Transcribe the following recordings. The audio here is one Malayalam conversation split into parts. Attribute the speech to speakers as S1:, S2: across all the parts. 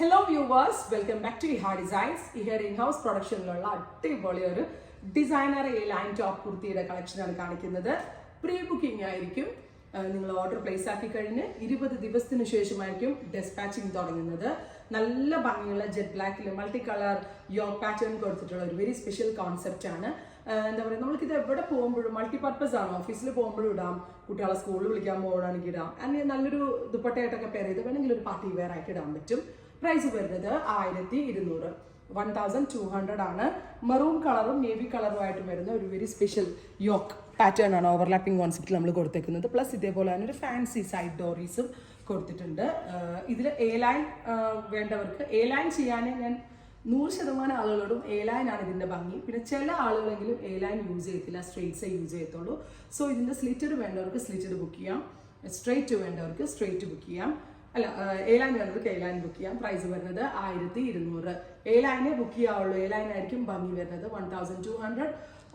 S1: Hello viewers, welcome back to Iha Designs. ഇഹർ ഇൻഹൗസ് പ്രൊഡക്ഷനിലുള്ള അടിപൊളി ഒരു ഡിസൈനർ എ ലൈൻ ടോപ്പ് കുർത്തിയുടെ കളക്ഷനാണ് കാണിക്കുന്നത്. പ്രീ ബുക്കിംഗ് ആയിരിക്കും. നിങ്ങൾ ഓർഡർ പ്ലേസ് ആക്കി കഴിഞ്ഞ് 20 ദിവസത്തിന് ശേഷമായിരിക്കും ഡെസ്പാച്ചിങ് തുടങ്ങുന്നത്. നല്ല ഭംഗിയുള്ള ജെറ്റ് ബ്ലാക്കിൽ മൾട്ടി കളർ യോക്ക് പാറ്റേൺ കൊടുത്തിട്ടുള്ള ഒരു വെരി സ്പെഷ്യൽ കോൺസെപ്റ്റ് ആണ്. എന്താ പറയുക, നമ്മൾക്കിത് എവിടെ പോകുമ്പോഴും മൾട്ടിപർപ്പസ് ആണ്. ഓഫീസിൽ പോകുമ്പോഴും ഇടാം, കുട്ടികളെ സ്കൂളിൽ വിളിക്കാൻ പോകണമെങ്കിൽ ഇടാം, അങ്ങനെ നല്ലൊരു ദുപ്പട്ടയായിട്ടൊക്കെ പെയർ ചെയ്ത് വേണമെങ്കിൽ ഒരു പാർട്ടി വെയർ ആയിട്ട് ഇടാൻ പറ്റും. പ്രൈസ് വരുന്നത് 1200, 1200 ആണ്. മെറൂൺ കളറും നേവി കളറുമായിട്ട് വരുന്ന ഒരു വെരി സ്പെഷ്യൽ യോക്ക് പാറ്റേൺ ആണ് ഓവർലാപ്പിംഗ് കോൺസെപ്റ്റിൽ നമ്മൾ കൊടുത്തേക്കുന്നത്. പ്ലസ് ഇതേപോലെ തന്നെ ഒരു ഫാൻസി സൈഡ് ഡോറീസും കൊടുത്തിട്ടുണ്ട്. ഇതിൽ എ ലൈൻ വേണ്ടവർക്ക് എ ലൈൻ ചെയ്യാൻ ഞാൻ 100% ആളുകളോടും എ ലൈൻ ആണ് ഇതിൻ്റെ ഭംഗി. പിന്നെ ചില ആളുകളെങ്കിലും എ ലൈൻ യൂസ് ചെയ്യത്തില്ല, സ്ട്രെയിറ്റ്സേ യൂസ് ചെയ്യത്തുള്ളൂ. സോ ഇതിൻ്റെ സ്ലിറ്റഡ് വേണ്ടവർക്ക് സ്ലിറ്റഡ് ബുക്ക് ചെയ്യാം, സ്ട്രെയിറ്റ് വേണ്ടവർക്ക് സ്ട്രെയിറ്റ് ബുക്ക് ചെയ്യാം. അല്ല, എ ലൈൻ വേണ്ടവർക്ക് എ ലൈൻ ബുക്ക് ചെയ്യാം. പ്രൈസ് വരുന്നത് 1200. എ ലൈനെ ബുക്ക് ചെയ്യാവുള്ളൂ. എ ലൈൻ ആയിരിക്കും ഭംഗി വരുന്നത് 1200.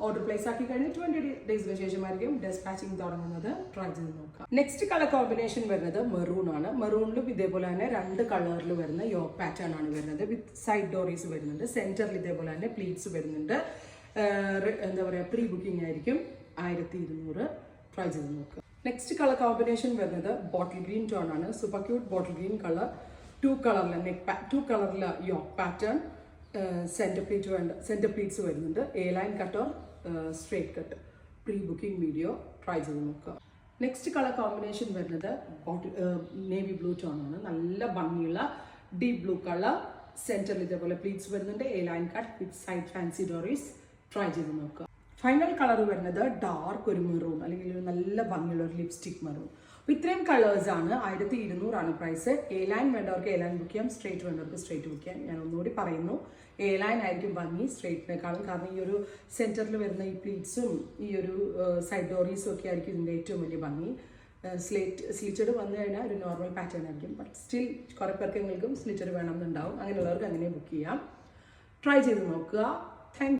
S1: ഓർഡർ പ്ലേസ് ആക്കി കഴിഞ്ഞ് 20 ഡേയ്സിന് ശേഷമായിരിക്കും ഡെസ്പാച്ചിങ് തുടങ്ങുന്നത്. ട്രൈ ചെയ്ത് നോക്കാം. നെക്സ്റ്റ് കളർ കോമ്പിനേഷൻ വരുന്നത് മെറൂൺ ആണ്. മെറൂണിലും ഇതേപോലെ തന്നെ 2 കളറിൽ വരുന്ന യോക്ക് പാറ്റേൺ ആണ് വരുന്നത്. വിത്ത് സൈഡ് ഡോറീസ് വരുന്നുണ്ട്. സെന്ററിൽ ഇതേപോലെ തന്നെ പ്ലീറ്റ്സ് വരുന്നുണ്ട്. എന്താ പറയുക, പ്രീ ബുക്കിംഗ് ആയിരിക്കും. 1200. ട്രൈ ചെയ്ത് നോക്കുക. നെക്സ്റ്റ് കളർ കോമ്പിനേഷൻ വരുന്നത് ബോട്ടിൽ ഗ്രീൻ ടോൺ ആണ്. Super cute bottle green colour. 2 കളറിലെ യോക്ക് പാറ്റേൺ. സെന്റർ പ്ലീറ്റ്സ് വരുന്നുണ്ട്. A line cut or straight cut. Pre booking video try ചെയ്ത് നോക്കുക. നെക്സ്റ്റ് കളർ കോമ്പിനേഷൻ വരുന്നത് നേവി ബ്ലൂ ടോൺ ആണ്. നല്ല ഭംഗിയുള്ള ഡീപ് ബ്ലൂ കളർ. സെന്ററിൽ ഇതേപോലെ പ്ലീറ്റ്സ് വരുന്നുണ്ട്. A line cut with side fancy ഡോറീസ്. ട്രൈ ചെയ്ത് നോക്കുക. ഫൈനൽ കളർ വരുന്നത് ഡാർക്ക് ഒരു മെറൂൺ, അല്ലെങ്കിൽ ഒരു നല്ല ഭംഗിയുള്ള ഒരു ലിപ്സ്റ്റിക് മെറൂൺ. അപ്പോൾ ഇത്രയും കളേഴ്സ് ആണ്. 1200 ആണ് പ്രൈസ്. എ ലൈൻ വേണ്ടവർക്ക് എ ലൈൻ ബുക്ക് ചെയ്യാം, സ്ട്രേറ്റ് വേണ്ടവർക്ക് സ്ട്രേറ്റ് ബുക്ക് ചെയ്യാം. ഞാൻ ഒന്നുകൂടി പറയുന്നു, എ ലൈൻ ആയിരിക്കും ഭംഗി സ്ട്രേറ്റിനേക്കാളും. കാരണം ഈ ഒരു സെൻറ്ററിൽ വരുന്ന ഈ പ്ലീറ്റ്സും ഈ ഒരു സൈഡ് ഡോറീസും ഒക്കെ ആയിരിക്കും ഇതിൻ്റെ ഏറ്റവും വലിയ ഭംഗി. സ്ലിറ്റഡ് വന്നു കഴിഞ്ഞാൽ ഒരു നോർമൽ പാറ്റേൺ ആയിരിക്കും. ബട്ട് സ്റ്റിൽ കുറേ പേർക്കെങ്കിലും സ്ലിറ്റഡ് വേണമെന്നുണ്ടാവും. അങ്ങനെയുള്ളവർക്ക് അങ്ങനെ ബുക്ക് ചെയ്യാം. ട്രൈ ചെയ്ത് നോക്കുക. താങ്ക്